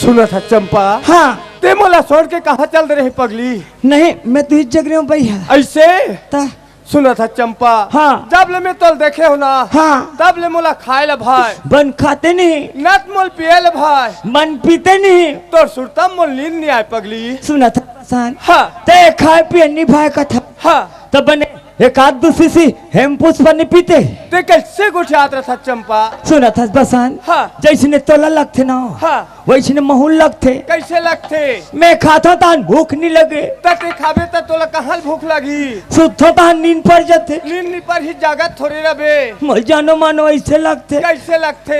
सुना था चंपा। हाँ ते मोला छोड़ के कहाँ चल रही पगली? नहीं मैं तो इस जगह में भैया ऐसे ता सुना था चंपा। हाँ जब ले मैं तोल देखे हो ना, हाँ तब ले मोला खाए ला भाई, बन खाते नहीं, नत मोल पिए ले भाई, मन पीते नहीं। तो सुरतम मोल नींद नहीं आए पगली। सुना था पसान हाँ ते खाए पिए निभाए का था। हाँ तब बने एक आध दूसरी सी हेमपुष्प नहीं पीते। ते कैसे गुठियात रहा था चंपा? सुना था बसान हाँ जैसे तोला लगते ना हाँ वैसे महूल लगते। कैसे लगते? मैं खाता था भूख नहीं लगे, तटे खाबे त तोला कहाँ भूख लगी? सुतो था नींद पड़ जाते। नींद पर ही जागत थोड़ी रबे। मर जानो मानो ऐसे लगते, कैसे लगते?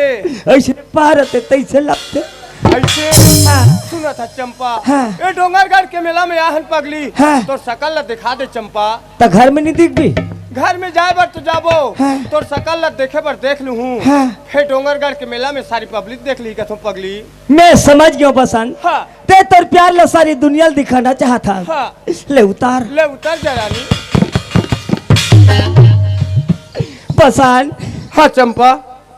ऐसे पारते तैसे लगते। ऐसे हाँ सुना था चंपा। हाँ ये डोंगरगढ़ के मेला में आहन पगली। हाँ तो शकल ला दिखा दे चंपा। तो घर में नहीं दिख भी। घर में जाए बर तो जाबो। हाँ तो शकल ला देखे बर देख लू हूँ। हाँ फिर डोंगरगढ़ के मेला में सारी पब्लिक देख ली कथो पगली। मैं समझ गया बसन। हाँ ते तोर प्यार ला सारी दुनिया दिखाना चाहता। हाँ ले उतार ले उतर जा रानी। बसान हाँ चंपा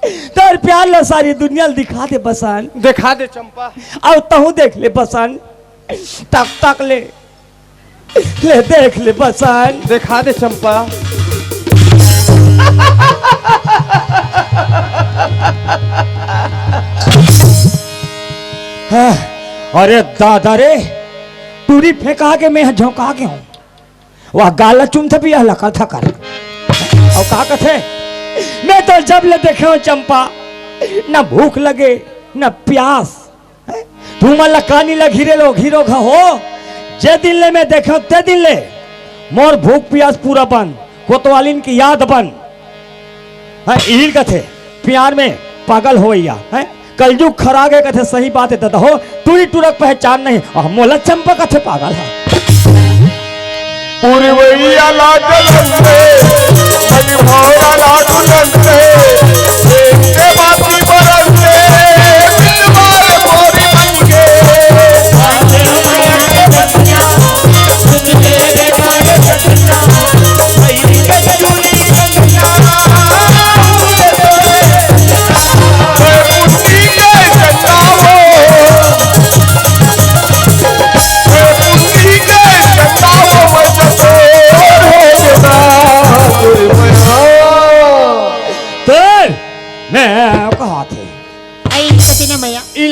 तोर प्यार ला सारी दुनिया दिखा दे बसान। दिखा दे चंपा। अब तहु देख ले बसान, टक टक ले देख ले बसान। दिखा दे चंपा। हाँ, अरे दादा रे टूरी फेंका के मैं झोंका के हूँ वह गाला चुम था भी लका था कर और कहा कथे मैं तो जब ले देखे हो चंपा न भूख लगे न प्यास। तू मला कानी लग हीरो घा हो जे दिन ले मैं देखे ते दिन ले मोर भूख प्यास पूरा बन कोतवालिन की याद बन। इहिल कथे प्यार में पागल हो है कलयुग खरा गए कथे सही बात है दादा हो तू ही तुरक पहचान नहीं और मोला चंपा कथे पागल है। पूरी वैया लाजलंदे मन भौरा लाडुलंदे के बाती बरंदे दिलवार मोरी बनके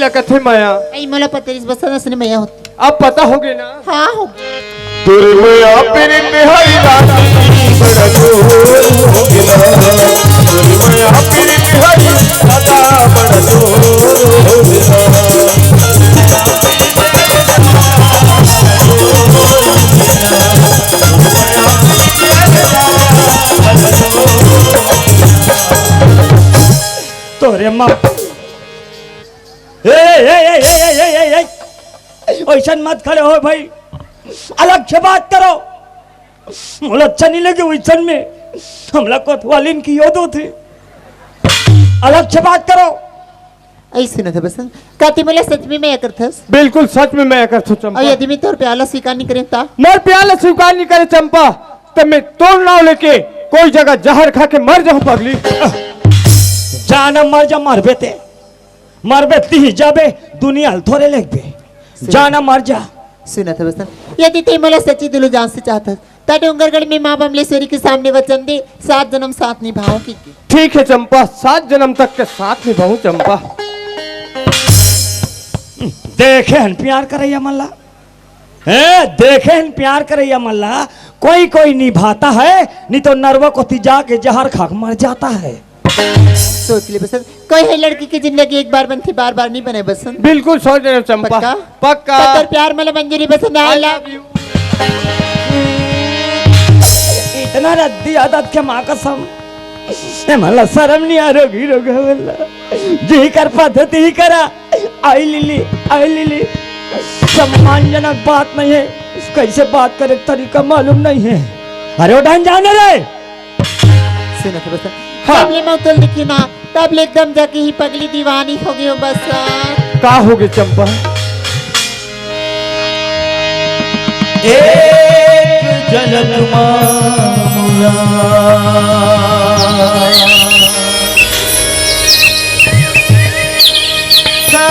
कथे माया आई मला पत्रीस बसन असने मैया होती। अब पता हो गए ना? हाँ हो तेरे मैया तेरी निहाई रानी बड़ा जोर हो गया। तेरे मैया तेरी निहाई दादा बड़ा जोर हो गया। तोरे माँ ऐसा मत खड़े हो भाई, अलग से बात करो। मुझे अच्छा नहीं लगे वैसन में हमला कोतवालिन की याद होती। अलग से बात करो। ऐसे न था बसन काती मला सच में मैं करथस। बिल्कुल सच में मैं करथू चंपा। और यदि मैं तोर प्याला स्वीकार नहीं करें ता मोर प्याला स्वीकार नहीं करे चंपा तो मैं तोड़ नाव लेके कोई जगह जहर खा के मर जाऊं पगली। जाना मर जा मरबे ते मरबे ती जाबे दुनिया थोड़े लेबे जाना मर जा। सुना था बसन यदि ते मला सच्ची दिलो जान से चाहता ता डोंगरगढ़ में मां बमलेश्वरी के सामने वचन दे 7 जन्म साथ निभाओ की। ठीक है चंपा 7 जन्म तक के साथ निभाऊं चंपा। देखे हन प्यार करैया मल्ला देखे हन प्यार करैया मल्ला कोई कोई निभाता है नहीं तो नरवा को तिजा के जहर खा मर जाता है। सोच ले बसन कोई है लड़की की जिंदगी एक बार बनती बार बार नहीं बने बसन। बिल्कुल सोच रहे हो चंपा। पक्का पक्का तो प्यार मला मंजूरी बसन। I love you. इतना रद्दी आदत के माँ कसम मला शर्म नहीं आ रही रोगा जी कर पद्धति ही करा। आई लिली सम्मानजनक बात नहीं है, कैसे बात करे तरीका मालूम नहीं है। अरे उठान जाने रे सुनो तो बसन तब ले मैं तुल दिखी ना तब ले एकदम जाके ही पगली दीवानी हो गई हो बसन। का हो गई चंपा? एक जनम मामूला का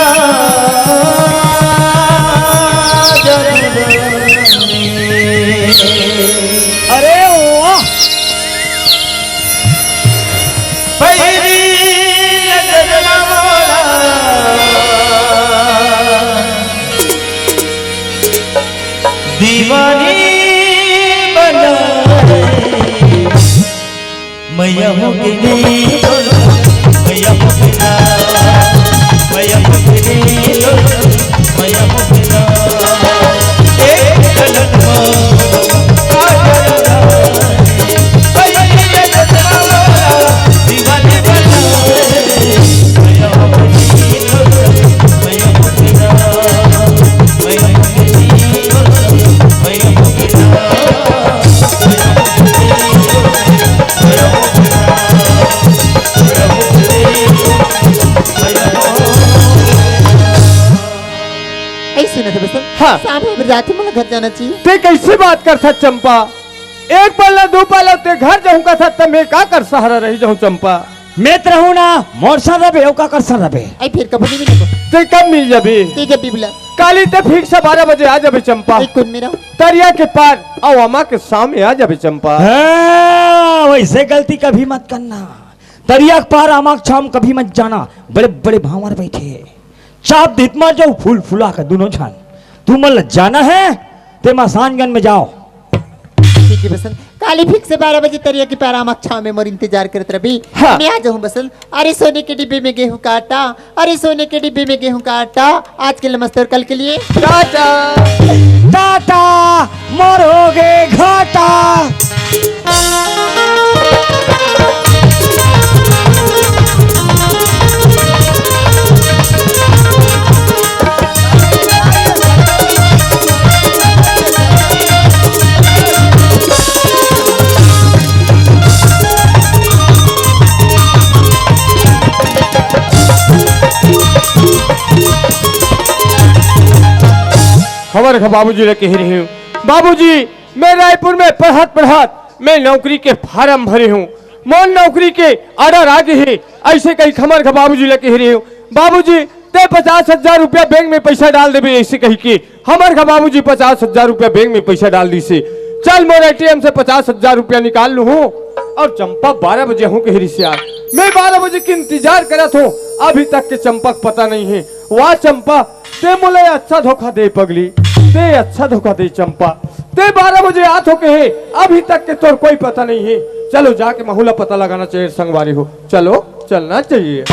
मैया मोगिनी मैया मोगिना मैया मोगिनी मैया मोगिना एक गलन दीवानी बनाए मैया मोगिनी मैया मोगिना मैया मोगिनी मैया मोगिना ऐसे न बसंत हाँ। शाम हो जाती मुझे घर जाना चाहिए। ते कैसे बात कर था चंपा? एक पल्ला दो पल्ला ते घर जाऊं का था तब मैं का कर सहारा रही जाऊं चंपा? मैं तो रहूं ना मोर सर रबे ओ का कर सर रबे आई फिर कभी नहीं मिलेगा ते कब मिल जाबी? ते जब भी बुला काली ते फिर से 12 बजे आ जाबे चंपा। एक कुन मेरा तरिया के पार और अम्मा के सामने आ जाबे चंपा। हाँ, वैसे गलती कभी मत करना। दरिया के पार आमाक छाम कभी मत जाना। बड़े बड़े भावर बैठे चाप दित मार जाओ फूल फुला कर दोनों छान। तू मल जाना है ते मसानगंज में जाओ। ठीक है बसंत काली फिर से 12 बजे तरिया की पैरामक छाव में मोर इंतजार करत रही। हाँ। मैं आ जाऊं बसंत। अरे सोने के डिब्बे में गेहूं का आटा अरे सोने के डिब्बे में गेहूं का आटा आज के लिए नमस्ते और कल के लिए टाटा टाटा मरोगे घाटा। खबर है बाबूजी ने कह रही हूँ। बाबूजी मैं रायपुर में पढ़त मैं नौकरी के फार्म भरे हूँ। मोन नौकरी के ऑर्डर आगे है ऐसे कही खबर का बाबूजी ने कह रही हूँ। बाबूजी ते 50,000 रुपया बैंक में पैसा डाल देवे ऐसे कही के हमार का बाबूजी 50,000 रुपया बैंक में पैसा डाल दी से चल मोर ATM से 50,000 रुपया निकाल लू हूँ। और चंपा 12 बजे हूँ कह से यार मैं 12 बजे के इंतजार करत हूँ अभी तक के चंपा का पता नहीं है। वाह चंपा ते मुझे अच्छा धोखा दे पगली ते अच्छा धोखा दे चंपा ते 12 बजे आत हो के है अभी तक के तोर कोई पता नहीं है। चलो जाके महुला पता लगाना चाहिए संगवारी हो चलो चलना चाहिए।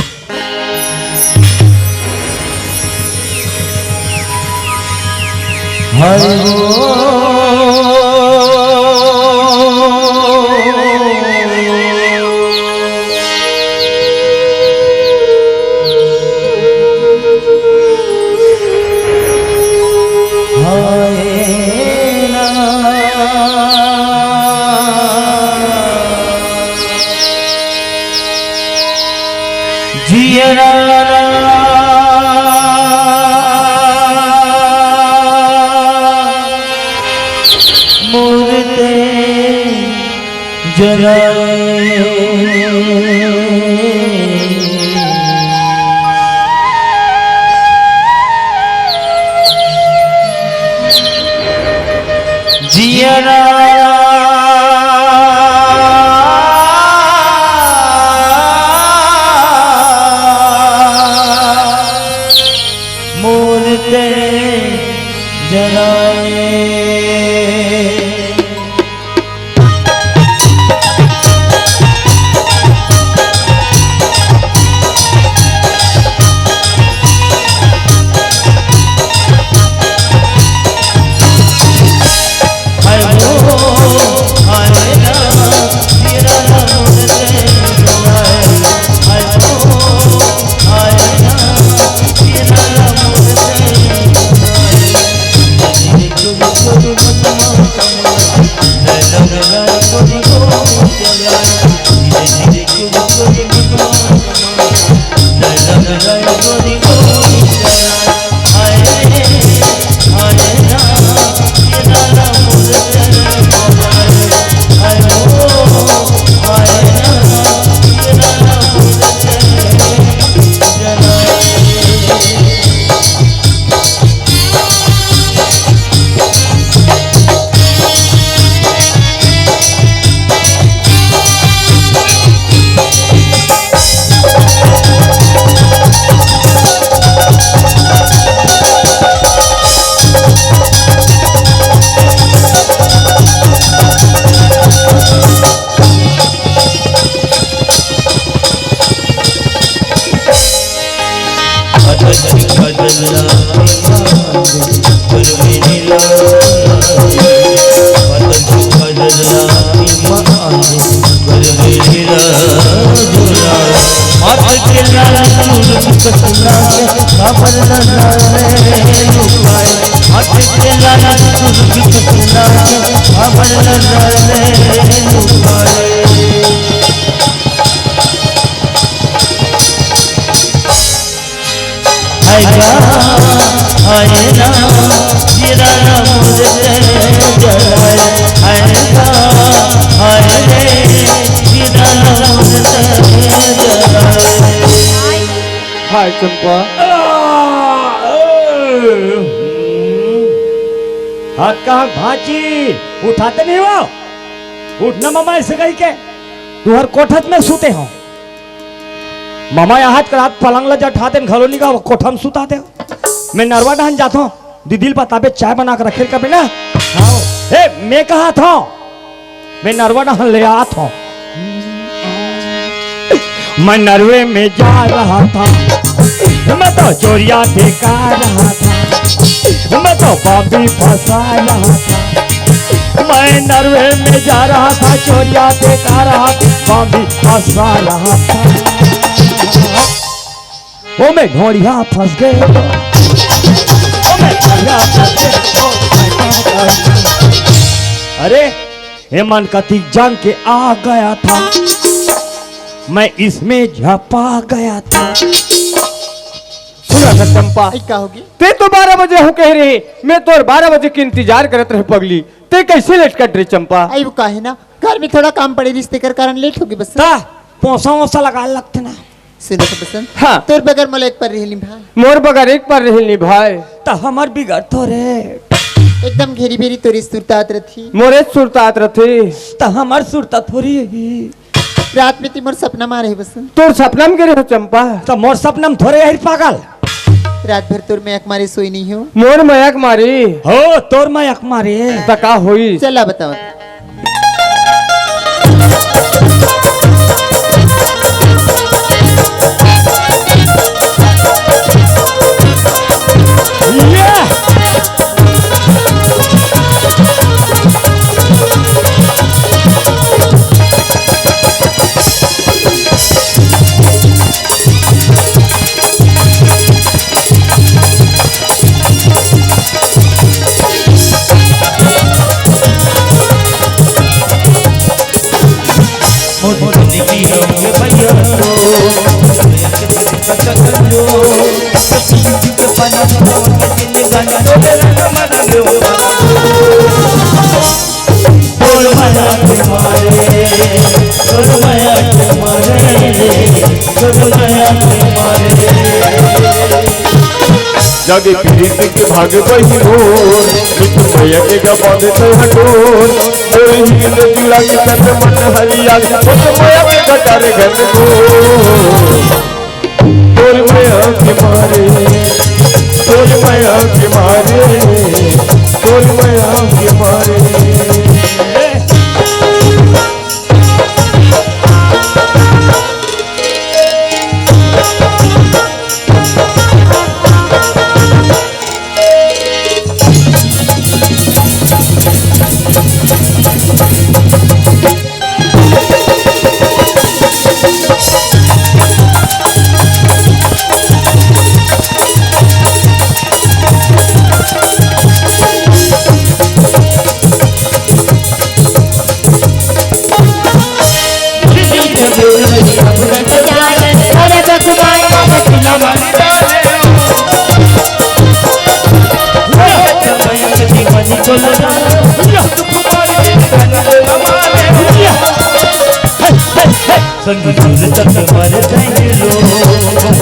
के लाल सुना के खबर न ले लुकाए हाथ के लाल सुना के खबर न ले लुकाए आएगा आएगा जीरा मुझे जलाए आएगा आएगा जीरा मुझे जलाए हाय चंपा हाथ कहाँ भाजी उठाते नहीं हो उठना मामा ऐसे कही के तू हर कोठत में सूते हो मामा यहाँ हाथ रात पलंग ला उठाते घरों निका कोठा में सुताते हो मैं नरवा डहन जाता हूँ दीदी बताबे चाय बना कर रखे कभी ना ए मैं कहा था मैं नरवा डहन ले आता हूँ मैं नरवे में जा रहा था मैं तो चोरिया देखा रहा था मैं तो बॉम्बी फंसा रहा था मैं नरवे में जा रहा था चोरिया देखा रहा था बॉम्बी फंसा रहा था ओ मैं घोड़िया फंस गए ओ मैं घोड़िया फंस गए अरे हेमंत कतिक जान के आ गया था मैं इसमें झपा गया था सुना था चंपा आई का होगी ते तो 12 बजे हो कह रही मैं तो 12 बजे के इंतजार करत रहे पगली ते कैसे लेट कट रही चंपा आई वो काहे ना घर में थोड़ा काम पड़े रिश्ते कर कारण लेट होगी बस ता पोसा वोसा लगा लगते ना सुनो तो पसंद हाँ तोर बगैर मोला एक पर रही भाई मोर बगैर एक पर रही भाई ता हमार बिगड़ तो रे एकदम घेरी बेरी तोरी सुरतात रही मोरे सुरतात रथे ता हमार सुरता थोड़ी है रात में तिमोर सपना मारे है बसंत तोर सपना में गिरे हो चंपा तो मोर सपना में थोड़े है पागल रात भर तोर में एक मारे सोई नहीं हो मोर मयक मारी हो तोर मैं अक मारे तका हुई चला बताओ जागे पीड़ित के भागे बही रोर मित्र भैया के गा बांधे तो हटोर जोड़ी ही ने जुड़ा के कर मन हरिया तो माया के कटारे घर को तोर माया के मारे तोर माया के मारे तोर माया के मारे संग मर जाएंगे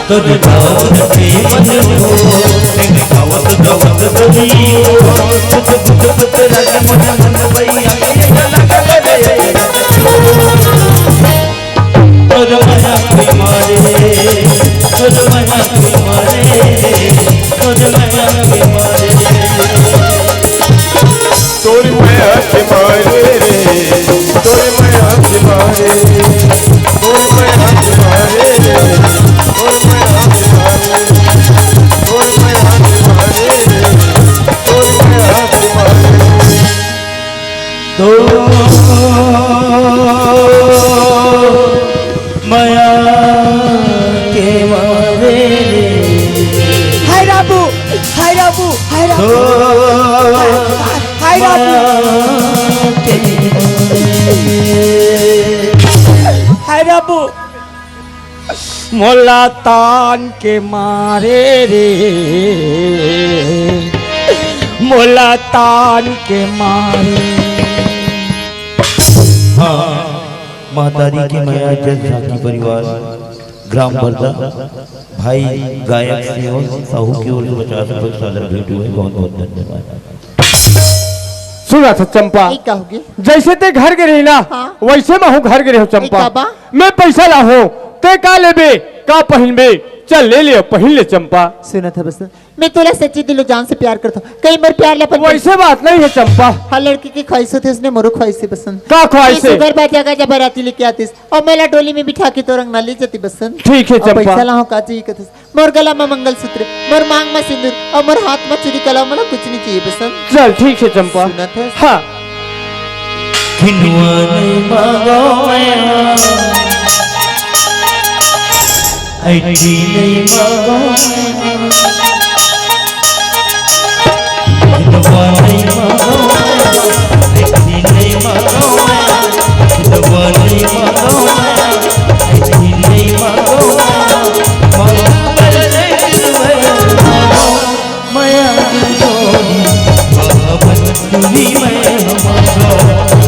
तुझ गावत के मन हो तेरे गावत गावत सभी हो तुझ बुझ बुझ रट मन मन भैया ये लगा रे तुझ मना के मारे तुझ मना के मारे तुझ मना के मारे तोरी माया के मारे रे तोरी माया के मारे तोरी माया के मारे रे तोरी माया के मारे तोरी माया के मारे रे तोरी माया के मारे तो माया के मारे हाय राबू हाय राबू हाय तो राबू हाय राबू हाय राबू मोला तान के मारे रे मोला तान के मारे हाँ महतारी की माया जल साथी परिवार ग्राम बरदा भाई गायक से और साहू की ओर से 50 रुपए सादर भेंट हुए बहुत बहुत धन्यवाद। सुना था चंपा एक कहोगे जैसे ते घर के रही ना हाँ। वैसे मैं हूँ घर के रहो चंपा एक बाबा। मैं पैसा ला हूँ ते का लेबे का पहनबे चल ले ले पहन ले चंपा सुना था बस मैं तोला सच्ची दिलो जान से प्यार करता हूँ कई बार प्यार लपन वैसे बात नहीं है चंपा हर लड़की की ख्वाहिश होती है उसने मोरो ख्वाहिश से पसंद का ख्वाहिश से? घर बात जगह जब बाराती लेके आतीस और मेला डोली में बिठा के तो रंग ना ले जाती बसंत ठीक है और चंपा पैसा लाहो का चाहिए कथस मोर गला में मंगलसूत्र मोर मांग में सिंदूर और मोर हाथ में चूड़ी कला मला कुछ नहीं चाहिए बसंत चल ठीक है चंपा सुना था हाँ खिनवा नहीं मांगो माया ऐठी नहीं मांगो खिनवा नहीं मांगो ऐठी नहीं मांगो खिनवा नहीं मांगो ऐठी नहीं मांगो मंगल रे मांगो माया की जोड़ी बाबन तुरी मैं मांगो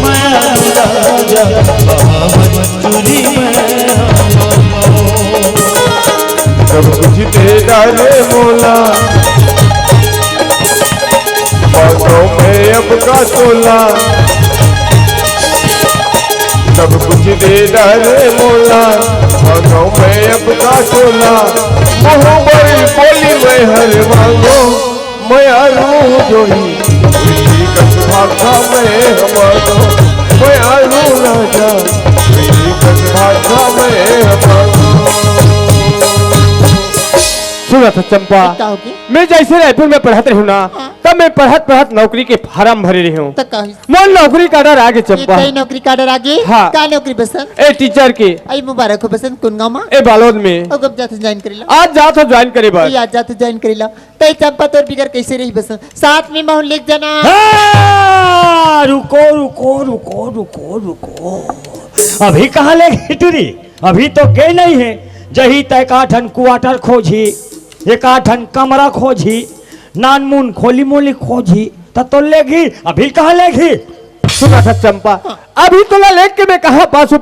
माया राजा बाबन तुरी मैं मांगो सब कुछ तेरा रे मोला बातों में अब का तोला सब कुछ तेरा रे मोला बातों में अब का तोला मुँह बड़ी बोली में हर मांगो मैं रू जोई कस भाषा में हमारो मैं रू राजा कस भाषा में हमारो सुना था चंपा कहोगे मैं जैसे रायपुर में पढ़त रही हूँ ना तब मैं पढ़त पढ़त नौकरी के फार्म भरे रही हूँ तो कहो मन नौकरी का डर आगे ये चंपा कई नौकरी का डर आगे हाँ। का नौकरी बसंत ए टीचर के आई मुबारक हो बसंत कुन गाँव में ए बालोद में और कब जाते ज्वाइन करेला आज जात हो ज्वाइन करे बस आज जाते ज्वाइन करेला तई चंपा तोर बिगर कैसे रही बसंत साथ में महल लिख जाना हाँ, रुको रुको रुको रुको रुको अभी कहाँ ले गई टूरी अभी तो गए नहीं है जही तय काठन क्वार्टर खोजी एक आठन कमरा खोजी नानमुन खोली मोली खोजी तो लेगी अभी कहाँ लेगी सुना था चंपा अभी तो लेख के मैं कहा पासू